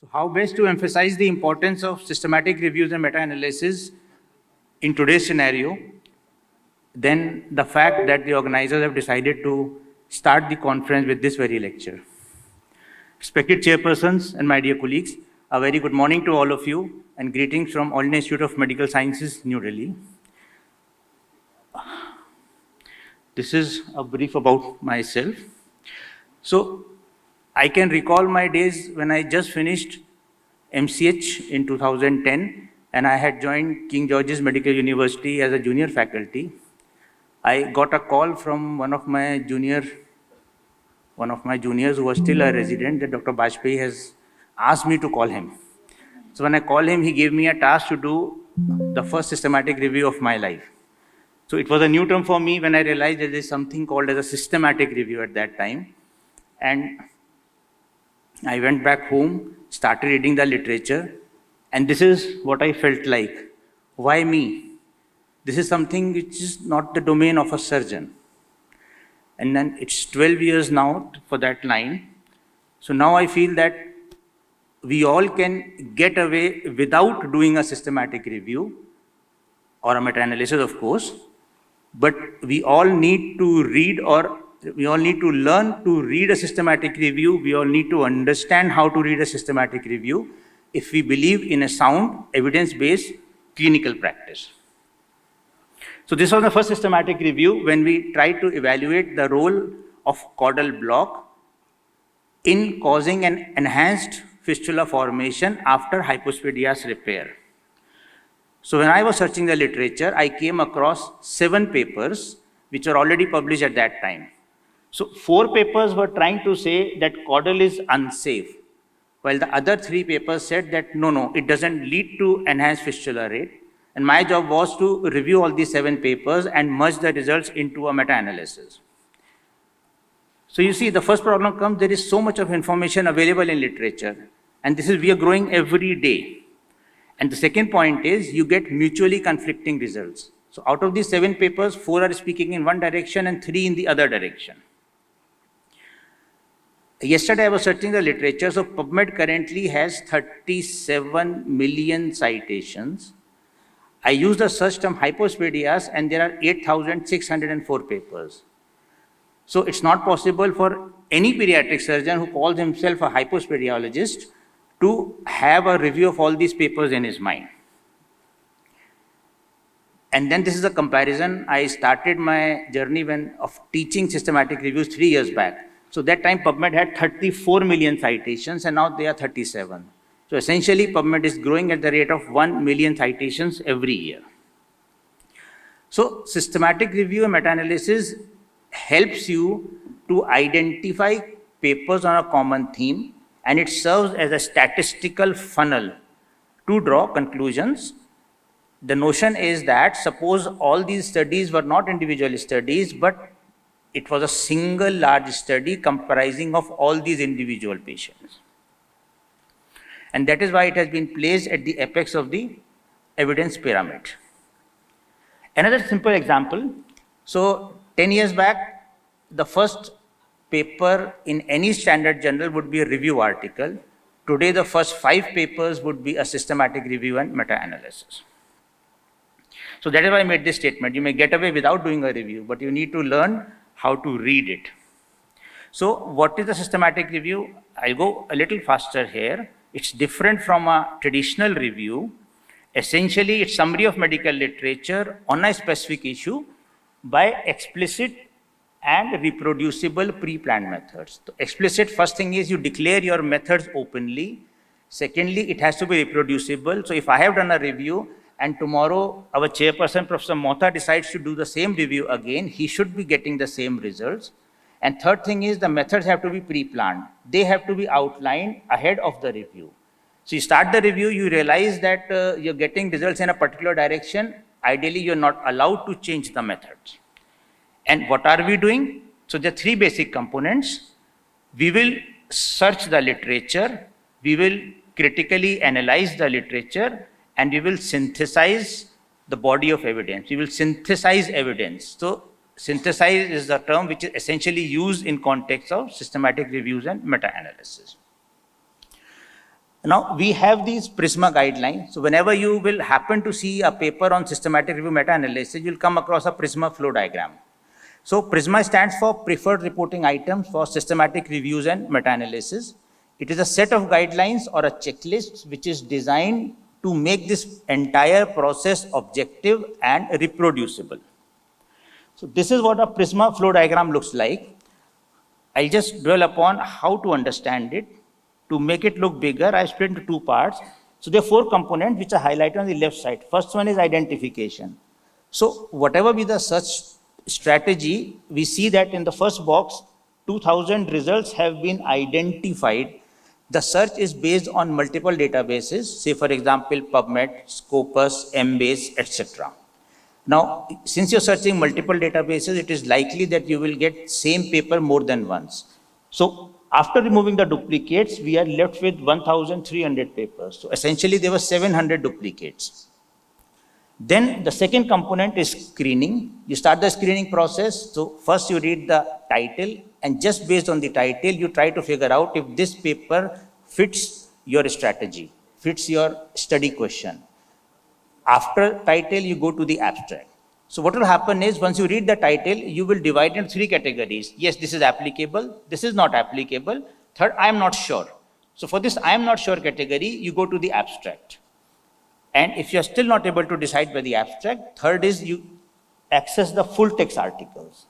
So how best to emphasize the importance of systematic reviews and meta-analysis in today's scenario, then the fact that the organizers have decided to start the conference with this very lecture. Respected chairpersons and my dear colleagues, a very good morning to all of you and greetings from All India Institute of Medical Sciences, New Delhi. This is a brief about myself. So I can recall my days when I just finished MCH in 2010 and I had joined King George's Medical University as a junior faculty. I got a call from one of my juniors who was still a resident that Dr. Bajpayee has asked me to call him. So when I called him, he gave me a task to do the first systematic review of my life. So it was a new term for me when I realized that there is something called as a systematic review at that time. And I went back home, started reading the literature, and this is what I felt like. Why me? This is something which is not the domain of a surgeon. And then it's 12 years now for that line. So now I feel that we all can get away without doing a systematic review or a meta-analysis, of course, but we all need to read we all need to learn to read a systematic review. We all need to understand how to read a systematic review if we believe in a sound, evidence-based clinical practice. So this was the first systematic review when we tried to evaluate the role of caudal block in causing an enhanced fistula formation after hypospadias repair. So when I was searching the literature, I came across 7 papers which were already published at that time. So 4 papers were trying to say that caudal is unsafe, while the other 3 papers said that no, it doesn't lead to enhanced fistula rate. And my job was to review all these 7 papers and merge the results into a meta-analysis. So you see, the first problem comes, there is so much of information available in literature, and we are growing every day. And the second point is, you get mutually conflicting results. So out of these 7 papers, 4 are speaking in one direction and 3 in the other direction. Yesterday I was searching the literature, so PubMed currently has 37 million citations. I used the search term hypospadias and there are 8,604 papers. So it's not possible for any pediatric surgeon who calls himself a hypospadiologist to have a review of all these papers in his mind. And then this is a comparison. I started my journey of teaching systematic reviews 3 years back. So that time PubMed had 34 million citations and now they are 37. So essentially PubMed is growing at the rate of 1 million citations every year. So systematic review and meta-analysis helps you to identify papers on a common theme, and it serves as a statistical funnel to draw conclusions. The notion is that suppose all these studies were not individual studies, but it was a single large study comprising of all these individual patients. And that is why it has been placed at the apex of the evidence pyramid. Another simple example. So 10 years back, the first paper in any standard journal would be a review article. Today, the first 5 papers would be a systematic review and meta-analysis. So that is why I made this statement. You may get away without doing a review, but you need to learn how to read it. So what is the systematic review? I'll go a little faster here. It's different from a traditional review. Essentially, it's summary of medical literature on a specific issue by explicit and reproducible pre-planned methods. So explicit, first thing is you declare your methods openly. Secondly, it has to be reproducible. So if I have done a review and tomorrow our chairperson, Professor Mohta, decides to do the same review again, he should be getting the same results. And third thing is the methods have to be pre-planned. They have to be outlined ahead of the review. So you start the review, you realize that you're getting results in a particular direction. Ideally, you're not allowed to change the methods. And what are we doing? So there are 3 basic components. We will search the literature, we will critically analyze the literature, and we will synthesize the body of evidence. We will synthesize evidence. So synthesize is the term which is essentially used in context of systematic reviews and meta-analysis. Now, we have these Prisma guidelines. So whenever you will happen to see a paper on systematic review meta-analysis, you'll come across a Prisma flow diagram. So Prisma stands for Preferred Reporting Items for Systematic Reviews and Meta-Analysis. It is a set of guidelines or a checklist which is designed to make this entire process objective and reproducible. So this is what a Prisma flow diagram looks like. I'll just dwell upon how to understand it. To make it look bigger, I split into two parts. So there are four components which are highlighted on the left side. First one is identification. So whatever be the search strategy, we see that in the first box, 2000 results have been identified. The search is based on multiple databases, say for example, PubMed, Scopus, Embase, etc. Now, since you're searching multiple databases, it is likely that you will get same paper more than once. So after removing the duplicates, we are left with 1,300 papers. So essentially, there were 700 duplicates. Then the second component is screening. You start the screening process. So first you read the title, and just based on the title, you try to figure out if this paper fits your strategy, fits your study question. After title, you go to the abstract. So what will happen is, once you read the title, you will divide into three categories. Yes, this is applicable. This is not applicable. Third, I am not sure. So for this I am not sure category, you go to the abstract. And if you are still not able to decide by the abstract, third is you access the full text articles.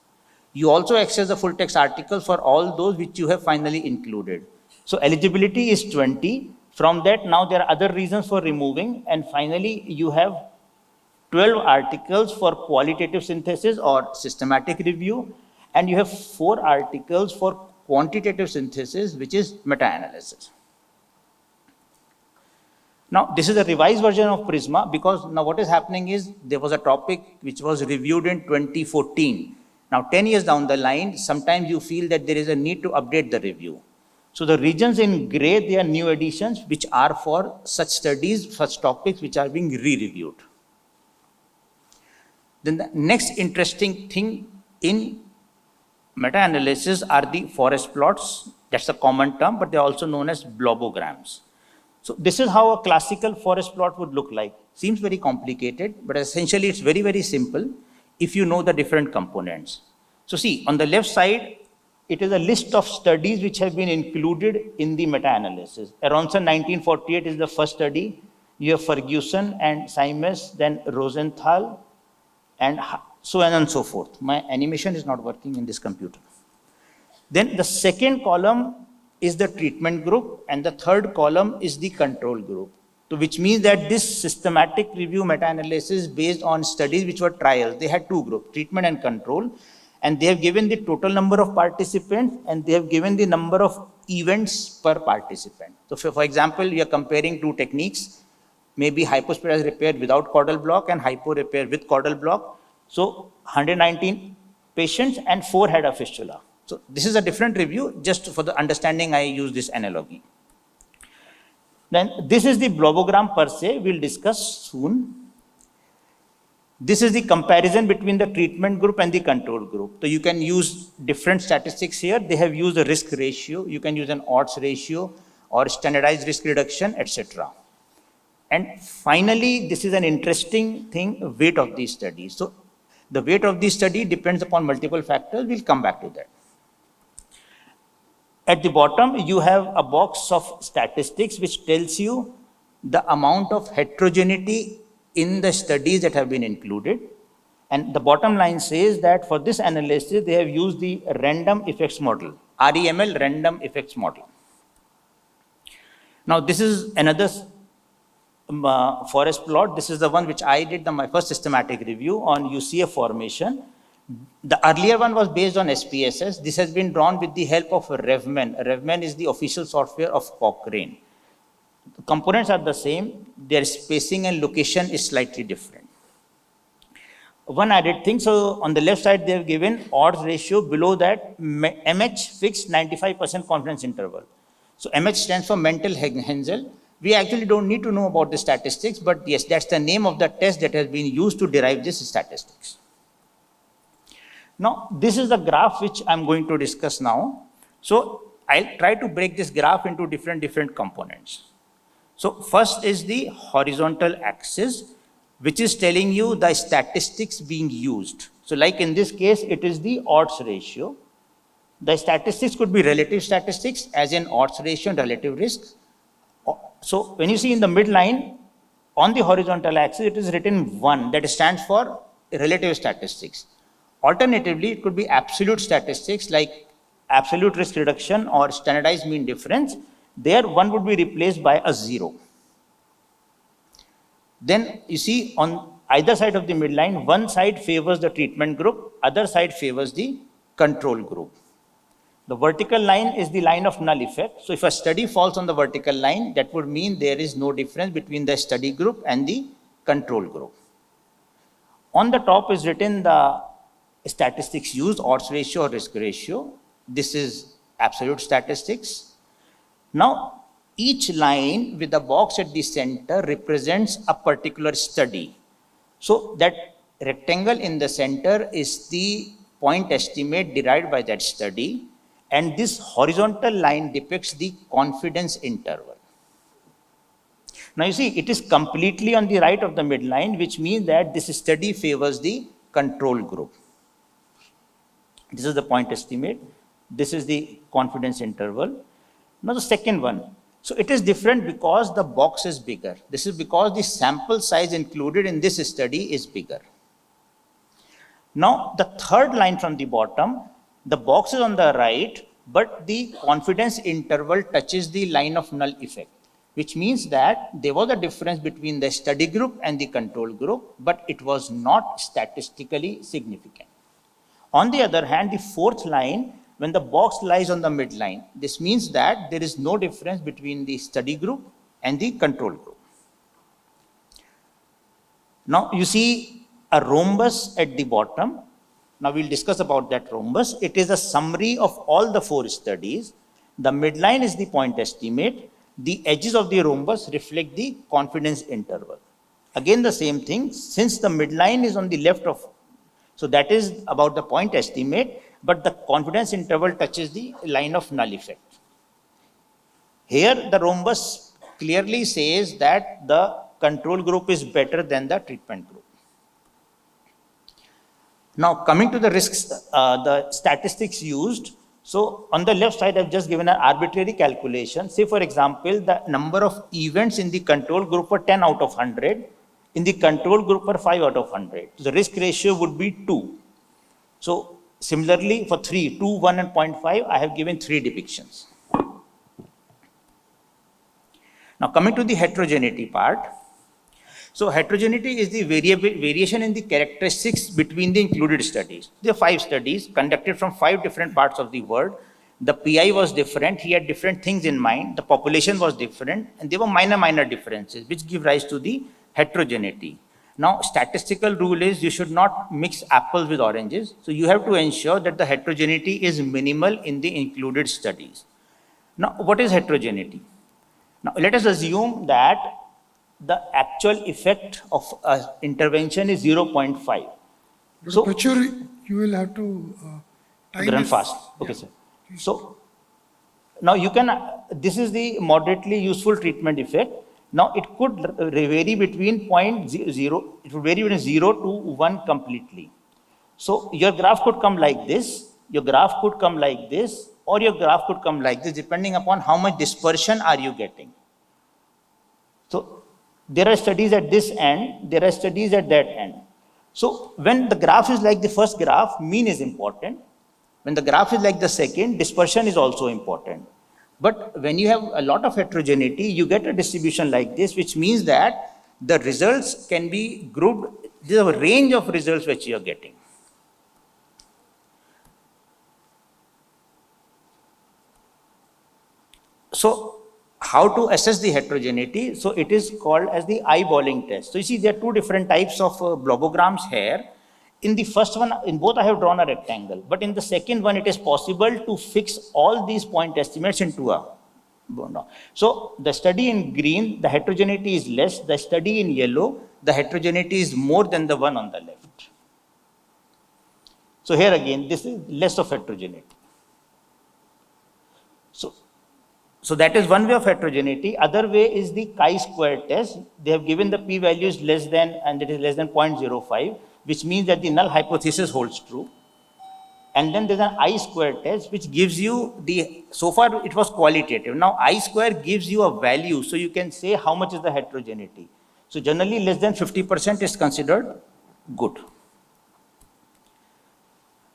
You also access the full text articles for all those which you have finally included. So eligibility is 20. From that, now there are other reasons for removing. And finally, you have 12 articles for qualitative synthesis or systematic review. And you have 4 articles for quantitative synthesis, which is meta-analysis. Now, this is a revised version of Prisma, because now what is happening is there was a topic which was reviewed in 2014. Now, 10 years down the line, sometimes you feel that there is a need to update the review. So the regions in gray, they are new additions which are for such studies, such topics which are being re-reviewed. Then the next interesting thing in meta-analysis are the forest plots. That's a common term, but they're also known as blobograms. So this is how a classical forest plot would look like. Seems very complicated, but essentially it's very, very simple if you know the different components. So see, on the left side, it is a list of studies which have been included in the meta-analysis. Aronson 1948 is the first study. You have Ferguson and Simes, then Rosenthal, and so on and so forth. My animation is not working in this computer. Then the second column is the treatment group, and the third column is the control group. So which means that this systematic review meta-analysis based on studies which were trials. They had two groups, treatment and control, and they have given the total number of participants, and they have given the number of events per participant. So for example, we are comparing two techniques, maybe hypospadias repair without caudal block and hypo repair with caudal block. So 119 patients and 4 had a fistula. So this is a different review. Just for the understanding, I use this analogy. Then this is the blobogram per se. We'll discuss soon. This is the comparison between the treatment group and the control group. So you can use different statistics here. They have used a risk ratio. You can use an odds ratio or standardized risk reduction, etc. And finally, this is an interesting thing, weight of these studies. So the weight of this study depends upon multiple factors. We'll come back to that. At the bottom, you have a box of statistics which tells you the amount of heterogeneity in the studies that have been included. And the bottom line says that for this analysis, they have used the random effects model, REML, random effects model. Now, this is another forest plot. This is the one which I did my first systematic review on UCF formation. The earlier one was based on SPSS. This has been drawn with the help of RevMan. RevMan is the official software of Cochrane. The components are the same. Their spacing and location is slightly different. One added thing, so on the left side, they have given odds ratio. Below that, MH fixed 95% confidence interval. So MH stands for mental Hensel. We actually don't need to know about the statistics, but yes, that's the name of the test that has been used to derive this statistics. Now, this is the graph which I'm going to discuss now. So I'll try to break this graph into different components. So first is the horizontal axis, which is telling you the statistics being used. So like in this case, it is the odds ratio. The statistics could be relative statistics, as in odds ratio and relative risk. So when you see in the midline, on the horizontal axis, it is written 1, that stands for relative statistics. Alternatively, it could be absolute statistics like absolute risk reduction or standardized mean difference. There, 1 would be replaced by a 0. Then you see on either side of the midline, one side favors the treatment group, other side favors the control group. The vertical line is the line of null effect. So if a study falls on the vertical line, that would mean there is no difference between the study group and the control group. On the top is written the statistics used, odds ratio or risk ratio. This is absolute statistics. Now, each line with a box at the center represents a particular study. So that rectangle in the center is the point estimate derived by that study, and this horizontal line depicts the confidence interval. Now you see, it is completely on the right of the midline, which means that this study favors the control group. This is the point estimate. This is the confidence interval. Now the second one. So it is different because the box is bigger. This is because the sample size included in this study is bigger. Now the third line from the bottom, the box is on the right, but the confidence interval touches the line of null effect, which means that there was a difference between the study group and the control group, but it was not statistically significant. On the other hand, the fourth line, when the box lies on the midline, this means that there is no difference between the study group and the control group. Now you see a rhombus at the bottom. Now we'll discuss about that rhombus. It is a summary of all the 4 studies. The midline is the point estimate. The edges of the rhombus reflect the confidence interval. Again, the same thing, since the midline is on the left of, so that is about the point estimate, but the confidence interval touches the line of null effect. Here, the rhombus clearly says that the control group is better than the treatment group. Now, coming to the risks, the statistics used. So on the left side, I've just given an arbitrary calculation. Say, for example, the number of events in the control group were 10 out of 100. In the control group were 5 out of 100. So the risk ratio would be 2. So similarly, for 3, 2, 1, and 0.5, I have given 3 depictions. Now coming to the heterogeneity part. So heterogeneity is the variation in the characteristics between the included studies. There are 5 studies conducted from 5 different parts of the world. The PI was different, he had different things in mind, the population was different, and there were minor differences which give rise to the heterogeneity. Now statistical rule is you should not mix apples with oranges. So you have to ensure that the heterogeneity is minimal in the included studies. Now what is heterogeneity? Now let us assume that the actual effect of intervention is 0.5. So, picture you will have to run fast. Okay, sir. So now you can, this is the moderately useful treatment effect. Now it could vary between 0.0, it would vary between 0 to 1 completely. So your graph could come like this, your graph could come like this, or your graph could come like this, depending upon how much dispersion are you getting. So there are studies at this end, there are studies at that end. So when the graph is like the first graph, mean is important. When the graph is like the second, dispersion is also important. But when you have a lot of heterogeneity, you get a distribution like this, which means that the results can be grouped. There is a range of results which you are getting. So how to assess the heterogeneity? So it is called as the eyeballing test. So you see there are 2 different types of blobograms here. In the first one, in both I have drawn a rectangle, but in the second one, it is possible to fix all these point estimates into a bone. So the study in green, the heterogeneity is less. The study in yellow, the heterogeneity is more than the one on the left. So here again, this is less of heterogeneity. So So that is one way of heterogeneity. Other way is the chi-square test. They have given the p-values less than, and it is less than 0.05, which means that the null hypothesis holds true. And then there's an I-square test, which gives you the, so far it was qualitative. Now I-square gives you a value, so you can say how much is the heterogeneity. So generally less than 50% is considered good.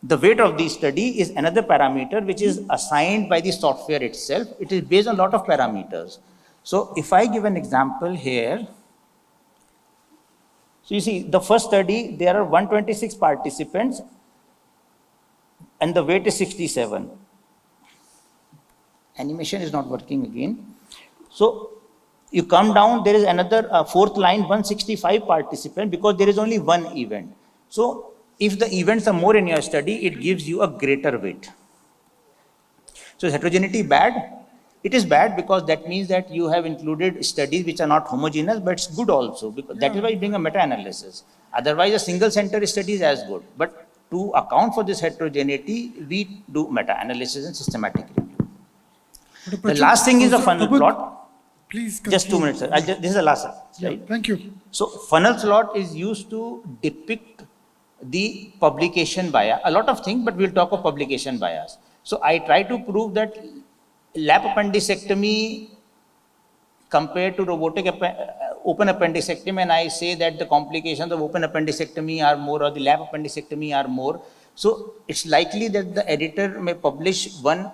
The weight of the study is another parameter which is assigned by the software itself. It is based on a lot of parameters. So if I give an example here, so you see the first study, there are 126 participants and the weight is 67. Animation is not working again. So you come down, there is another fourth line, 165 participants, because there is only one event. So if the events are more in your study, it gives you a greater weight. So is heterogeneity bad? It is bad because that means that you have included studies which are not homogeneous, but it's good also, because that is why you bring a meta-analysis. Otherwise, a single center study is as good. But to account for this heterogeneity, we do meta-analysis and systematic review. The last thing is a funnel plot. Please continue. Just 2 minutes, sir. This is the last slide. Yeah, thank you. So funnel plot is used to depict the publication bias, a lot of things, but we'll talk of publication bias. So I try to prove that lap appendicectomy compared to robotic open appendicectomy, and I say that the complications of open appendicectomy are more or the lap appendicectomy are more. So it's likely that the editor may publish one,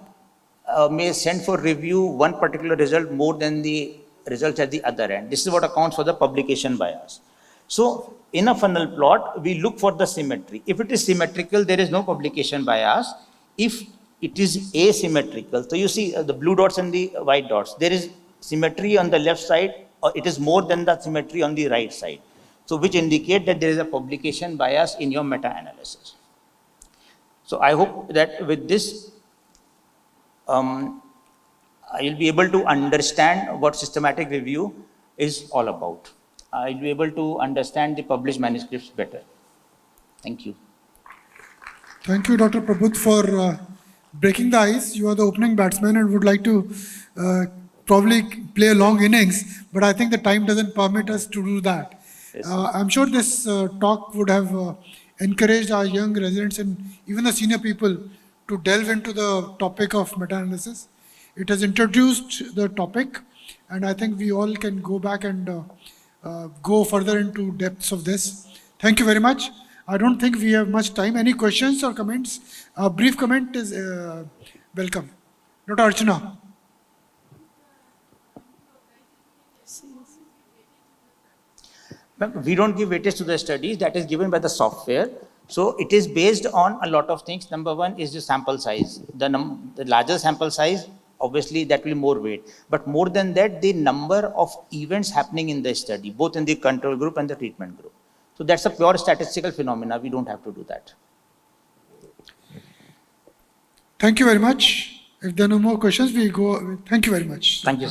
may send for review one particular result more than the results at the other end. This is what accounts for the publication bias. So in a funnel plot, we look for the symmetry. If it is symmetrical, there is no publication bias. If it is asymmetrical, so you see the blue dots and the white dots, there is symmetry on the left side, or it is more than the symmetry on the right side. So which indicate that there is a publication bias in your meta-analysis. So I hope that with this, you'll be able to understand what systematic review is all about. I'll be able to understand the published manuscripts better. Thank you. Thank you, Dr. Prabudh, for breaking the ice. You are the opening batsman and would like to probably play a long innings, but I think the time doesn't permit us to do that. Yes, I'm sure this talk would have encouraged our young residents and even the senior people to delve into the topic of meta-analysis. It has introduced the topic, and I think we all can go back and go further into depths of this. Thank you very much. I don't think we have much time. Any questions or comments? A brief comment is welcome. Dr. Archana. We don't give weightage to the studies, that is given by the software. So it is based on a lot of things. Number one is the sample size. The larger sample size, obviously that will more weight. But more than that, the number of events happening in the study, both in the control group and the treatment group. So that's a pure statistical phenomena. We don't have to do that. Thank you very much. If there are no more questions, we go. Thank you very much. Thank you.